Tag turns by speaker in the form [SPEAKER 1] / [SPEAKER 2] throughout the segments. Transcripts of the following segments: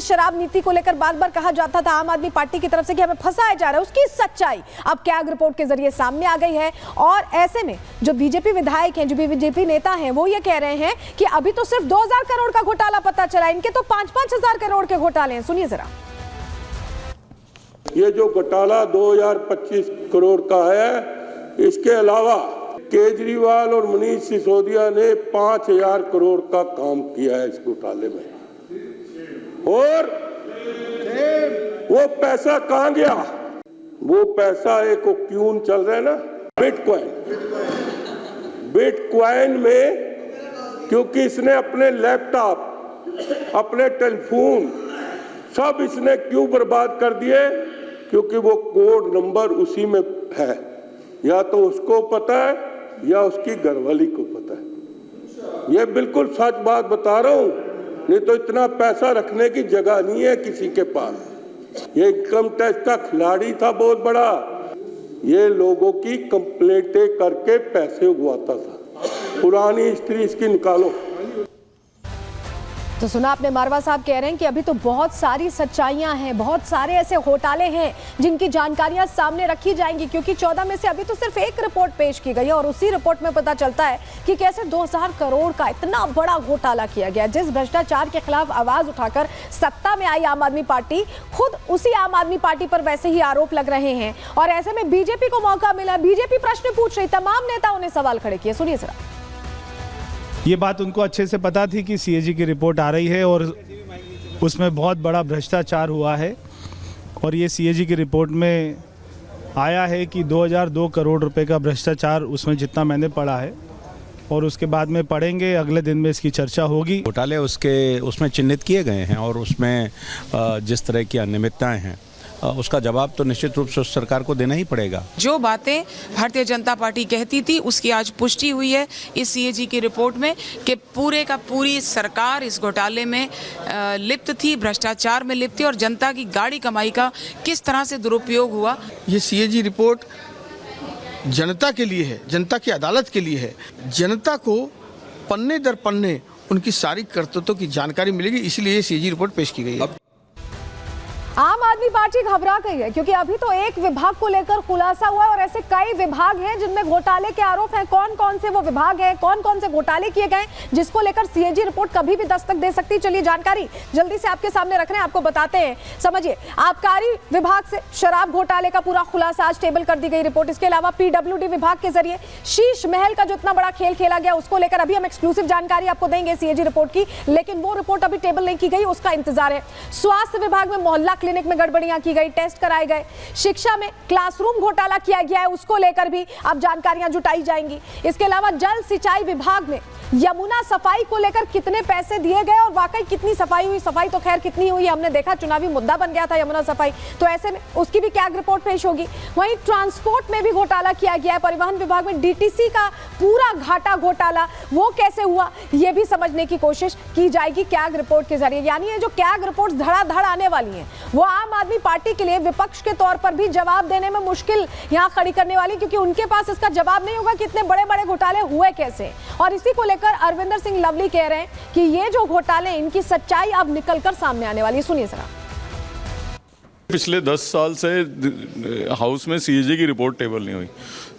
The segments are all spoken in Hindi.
[SPEAKER 1] शराब नीति को लेकर बार बार कहा जाता था आम आदमी पार्टी की तरफ से कि हमें फंसाया जा रहा है, उसकी सच्चाई अब कैग रिपोर्ट के जरिए सामने आ गई है। और ऐसे में जो बीजेपी विधायक हैं, जो बीजेपी नेता हैं, वो ये कह रहे हैं कि अभी तो सिर्फ 2000 करोड़ का घोटाला पता चला, इनके तो 5-5 हजार करोड़ के घोटाले हैं। सुनिए जरा।
[SPEAKER 2] ये जो घोटाला 2025 करोड़ का है, इसके अलावा केजरीवाल और मनीष सिसोदिया ने 5000 करोड़ का काम किया है इस घोटाले में। और वो पैसा कहां गया? वो पैसा एक क्यून चल रहा है ना, बिटकॉइन में, क्योंकि इसने अपने लैपटॉप, अपने टेलीफोन सब इसने क्यों बर्बाद कर दिए? क्योंकि वो कोड नंबर उसी में है, या तो उसको पता है या उसकी घरवाली को पता है। ये बिल्कुल सच बात बता रहा हूं, नहीं तो इतना पैसा रखने की जगह नहीं है किसी के पास। ये इनकम टैक्स का खिलाड़ी था बहुत बड़ा, ये लोगों की कंप्लेंटें करके पैसे उगवाता था। पुरानी हिस्ट्री इसकी निकालो।
[SPEAKER 1] तो सुना आपने, मारवा साहब कह रहे हैं कि अभी तो बहुत सारी सच्चाइयां हैं, बहुत सारे ऐसे घोटाले हैं जिनकी जानकारियां सामने रखी जाएंगी, क्योंकि 14 में से अभी तो सिर्फ एक रिपोर्ट पेश की गई है और उसी रिपोर्ट में पता चलता है कि कैसे 2000 करोड़ का इतना बड़ा घोटाला किया गया। जिस भ्रष्टाचार के खिलाफ आवाज उठाकर सत्ता में आई आम आदमी पार्टी, खुद उसी आम आदमी पार्टी पर वैसे ही आरोप लग रहे हैं। और ऐसे में बीजेपी को मौका मिला, बीजेपी प्रश्न पूछ रही, तमाम नेताओं ने सवाल खड़े किए। सुनिए जरा।
[SPEAKER 3] ये बात उनको अच्छे से पता थी कि सीएजी की रिपोर्ट आ रही है और उसमें बहुत बड़ा भ्रष्टाचार हुआ है। और ये सीएजी की रिपोर्ट में आया है कि 2002 करोड़ रुपए का भ्रष्टाचार, उसमें जितना मैंने पढ़ा है, और उसके बाद में पढ़ेंगे, अगले दिन में इसकी चर्चा होगी।
[SPEAKER 4] घोटाले उसमें चिन्हित किए गए हैं और उसमें जिस तरह की अनियमितताएं हैं उसका जवाब तो निश्चित रूप से उस सरकार को देना ही पड़ेगा।
[SPEAKER 5] जो बातें भारतीय जनता पार्टी कहती थी उसकी आज पुष्टि हुई है इस सीएजी की रिपोर्ट में कि पूरी सरकार इस घोटाले में लिप्त थी, भ्रष्टाचार में लिप्त थी और जनता की गाड़ी कमाई का किस तरह से दुरुपयोग हुआ।
[SPEAKER 6] ये सीएजी रिपोर्ट जनता के लिए है, जनता की अदालत के लिए है। जनता को पन्ने दर पन्ने उनकी सारी करतूतों की जानकारी मिलेगी, इसलिए ये सीएजी रिपोर्ट पेश की गई है।
[SPEAKER 1] आम आदमी पार्टी घबरा गई है क्योंकि अभी तो एक विभाग को लेकर खुलासा हुआ है और ऐसे कई विभाग हैं जिनमें घोटाले के आरोप हैं। कौन कौन से वो विभाग हैं, कौन कौन से घोटाले किए गए, जिसको लेकर सीएजी रिपोर्ट कभी भी दस्तक दे सकती है। चलिए जानकारी जल्दी से आपके सामने रख रहे हैं, आपको बताते हैं। समझिए, आबकारी विभाग से शराब घोटाले का पूरा खुलासा आज टेबल कर दी गई रिपोर्ट। इसके अलावा पीडब्ल्यूडी विभाग के जरिए शीश महल का जो इतना बड़ा खेल खेला गया, उसको लेकर अभी हम एक्सक्लूसिव जानकारी आपको देंगे सीएजी रिपोर्ट की, लेकिन वो रिपोर्ट अभी टेबल नहीं की गई, उसका इंतजार है। स्वास्थ्य विभाग में मोहल्ला क्लिनिक में गड़बड़ियां की गई, टेस्ट कराए गए। शिक्षा में क्लासरूम घोटाला किया गया है, उसको लेकर भी अब जानकारियां जुटाई जाएंगी। इसके अलावा जल सिंचाई विभाग में यमुना सफाई को लेकर कितने पैसे दिए गए और वाकई कितनी सफाई हुई, सफाई तो खैर कितनी हुई हमने देखा, चुनावी मुद्दा बन गया था यमुना सफाई, तो ऐसे में उसकी भी कैग रिपोर्ट पेश होगी। वहीं ट्रांसपोर्ट में भी घोटाला किया गया है, परिवहन विभाग में डीटीसी का पूरा घाटा घोटाला, वो कैसे हुआ ये भी समझने की कोशिश की जाएगी कैग रिपोर्ट के जरिए। यानी ये जो कैग रिपोर्ट धड़ाधड़ आने वाली है वो आम आदमी पार्टी के लिए विपक्ष के तौर पर भी जवाब देने में मुश्किल यहां खड़ी करने वाली, क्योंकि उनके पास इसका जवाब नहीं होगा कि इतने बड़े बड़े घोटाले हुए कैसे। और इसी को लेकर अरविंदर सिंह लवली कह रहे हैं कि ये जो घोटाले, इनकी सच्चाई अब निकलकर सामने आने वाली है। सुनिए जरा।
[SPEAKER 7] पिछले 10 साल से हाउस में सीएजी की रिपोर्ट टेबल नहीं हुई।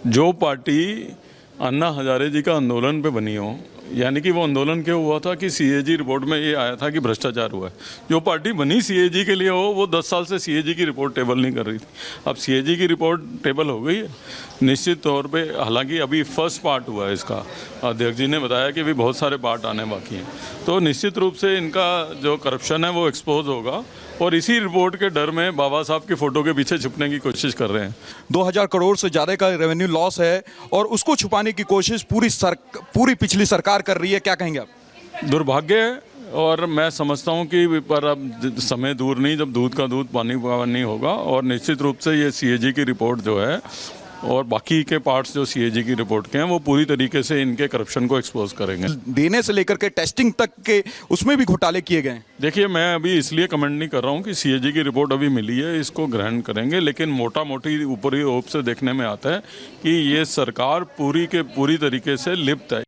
[SPEAKER 7] जो पार्टी अन्ना हजारे जी का आंदोलन पे बनी हो, यानी कि वो आंदोलन क्यों हुआ था कि सीएजी रिपोर्ट में ये आया था कि भ्रष्टाचार हुआ है। जो पार्टी बनी सीएजी के लिए हो, वो 10 साल से सीएजी की रिपोर्ट टेबल नहीं कर रही थी। अब सीएजी की रिपोर्ट टेबल हो गई है निश्चित तौर पे। हालांकि अभी फर्स्ट पार्ट हुआ है इसका, अध्यक्ष जी ने बताया कि भी बहुत सारे पार्ट आने बाकी हैं, तो निश्चित रूप से इनका जो करप्शन है वो एक्सपोज होगा। और इसी रिपोर्ट के डर में बाबा साहब की फोटो के पीछे छुपने की कोशिश कर रहे हैं।
[SPEAKER 8] 2000 करोड़ से ज़्यादा का रेवेन्यू लॉस है और उसको छुपाने की कोशिश पूरी पिछली सरकार कर रही है, क्या कहेंगे आप?
[SPEAKER 7] दुर्भाग्य है, और मैं समझता हूं कि पर अब समय दूर नहीं जब दूध का दूध पानी का नहीं होगा। और निश्चित रूप से ये सीएजी की रिपोर्ट जो है और बाकी के पार्ट्स जो सीएजी की रिपोर्ट के हैं वो पूरी तरीके से इनके करप्शन को एक्सपोज करेंगे।
[SPEAKER 8] देने से लेकर के टेस्टिंग तक के उसमें भी घोटाले किए गए।
[SPEAKER 7] देखिए, मैं अभी इसलिए कमेंट नहीं कर रहा हूं कि सीएजी की रिपोर्ट अभी मिली है, इसको ग्रहण करेंगे, लेकिन मोटा मोटी ऊपरी ओप से देखने में आता है कि ये सरकार पूरी तरीके से लिप्त है।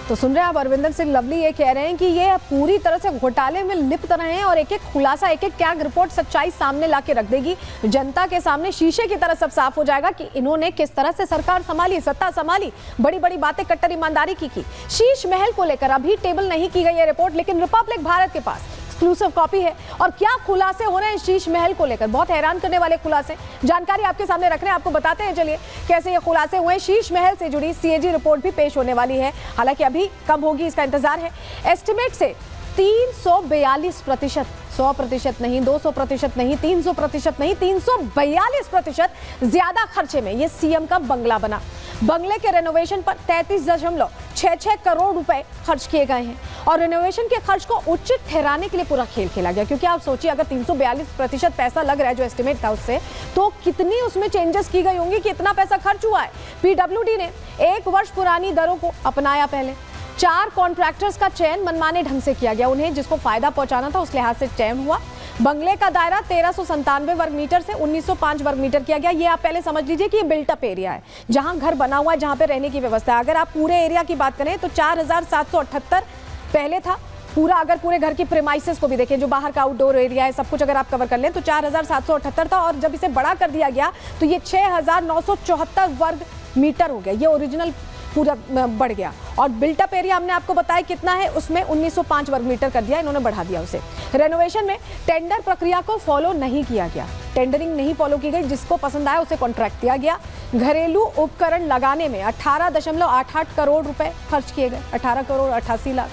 [SPEAKER 1] तो सुन रहे हैं आप, अरविंदर सिंह लवली ये कह रहे हैं कि ये पूरी तरह से घोटाले में लिप्त रहे हैं और एक एक खुलासा, एक एक कैग रिपोर्ट सच्चाई सामने लाके रख देगी। जनता के सामने शीशे की तरह सब साफ हो जाएगा कि इन्होंने किस तरह से सरकार संभाली, सत्ता संभाली, बड़ी बड़ी बातें कट्टर ईमानदारी की। शीश महल को लेकर अभी टेबल नहीं की गई है रिपोर्ट, लेकिन रिपब्लिक भारत के पास एक्सक्लूसिव कॉपी है। और क्या खुलासे हो रहे हैं शीश महल को लेकर, बहुत हैरान करने वाले खुलासे, जानकारी आपके सामने रख रहे हैं, आपको बताते हैं चलिए कैसे ये खुलासे हुए। शीश महल से जुड़ी सीएजी रिपोर्ट भी पेश होने वाली है, हालांकि अभी कब होगी इसका इंतजार है। एस्टिमेट से 342%, 100% नहीं, 200% नहीं, 300% नहीं, 342% ज्यादा खर्चे में ये सीएम का बंगला बना। बंगले के रेनोवेशन पर 33.66 करोड़ रुपए खर्च किए गए हैं और रेनोवेशन के खर्च को उचित ठहराने के लिए पूरा खेल खेला गया, क्योंकि आप सोचिए अगर 342% पैसा लग रहा है जो एस्टिमेट था उससे, तो कितनी उसमें चेंजेस की गई होंगी कि इतना पैसा खर्च हुआ है। पीडब्ल्यूडी ने 1 वर्ष पुरानी दरों को अपनाया, पहले 4 कॉन्ट्रैक्टर्स का चयन मनमाने ढंग से किया गया, उन्हें जिसको फायदा पहुंचाना था उस लिहाज से चयन हुआ। बंगले का दायरा 1397 वर्ग मीटर से 1905 वर्ग मीटर किया गया। ये आप पहले समझ लीजिए कि ये बिल्टअप एरिया है, जहां घर बना हुआ है, जहां पे रहने की व्यवस्था है। अगर आप पूरे एरिया की बात करें तो 4778 पहले था पूरा। अगर पूरे घर की प्रेमाइसेस को भी देखें, जो बाहर का आउटडोर एरिया है, सब कुछ अगर आप कवर कर लें तो 4778 था, और जब इसे बड़ा कर दिया गया तो ये 6974 वर्ग मीटर हो गया। ये ओरिजिनल पूरा बढ़ गया। और बिल्टअप एरिया हमने आपको बताया कितना है, उसमें 1905 वर्ग मीटर कर दिया, इन्होंने बढ़ा दिया उसे। रेनोवेशन में टेंडर प्रक्रिया को फॉलो नहीं किया गया, टेंडरिंग नहीं फॉलो की गई, जिसको पसंद आया उसे कॉन्ट्रैक्ट दिया गया। घरेलू उपकरण लगाने में 18.88 करोड़ रुपए खर्च किए गए, 18 करोड़ 88 लाख।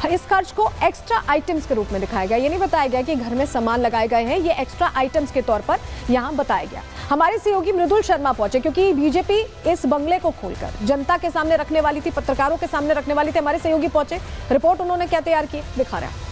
[SPEAKER 1] इस खर्च को एक्स्ट्रा आइटम्स के रूप में दिखाया गया, ये नहीं बताया गया कि घर में सामान लगाए गए हैं, ये एक्स्ट्रा आइटम्स के तौर पर यहाँ बताया गया। हमारे सहयोगी मृदुल शर्मा पहुंचे, क्योंकि बीजेपी इस बंगले को खोलकर जनता के सामने रखने वाली थी, पत्रकारों के सामने रखने वाली थी। हमारे सहयोगी पहुंचे, रिपोर्ट उन्होंने क्या तैयार की दिखा रहा है।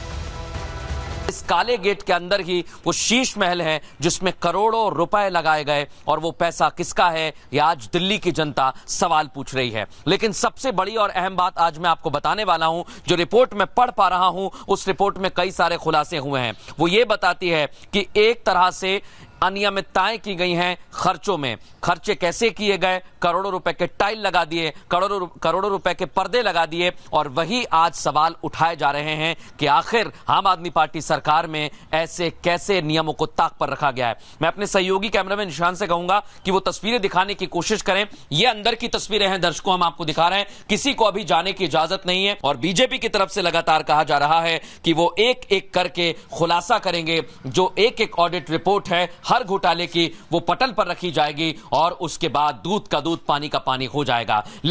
[SPEAKER 9] इस काले गेट के अंदर ही वो शीश महल है जिसमें करोड़ों रुपए लगाए गए, और वो पैसा किसका है ये आज दिल्ली की जनता सवाल पूछ रही है। लेकिन सबसे बड़ी और अहम बात आज मैं आपको बताने वाला हूं, जो रिपोर्ट में पढ़ पा रहा हूं, उस रिपोर्ट में कई सारे खुलासे हुए हैं। वो ये बताती है कि एक तरह से अनियमितताएं की गई हैं खर्चों में। खर्चे कैसे किए गए, करोड़ों रुपए के टाइल लगा दिए, करोड़ों रुपए के पर्दे लगा दिए, और वही आज सवाल उठाए जा रहे हैं कि आखिर आम आदमी पार्टी सरकार में ऐसे कैसे नियमों को ताक पर रखा गया है। मैं अपने सहयोगी कैमरामैन निशान से कहूंगा कि वो तस्वीरें दिखाने की कोशिश करें। ये अंदर की तस्वीरें हैं दर्शकों, हम आपको दिखा रहे हैं, किसी को अभी जाने की इजाजत नहीं है। और बीजेपी की तरफ से लगातार कहा जा रहा है कि वो एक एक करके खुलासा करेंगे, जो एक एक ऑडिट रिपोर्ट है हर घोटाले की वो पटल पर रखी जाएगी, और उसके बाद दूध का दूध पानी का पानी हो जाएगा।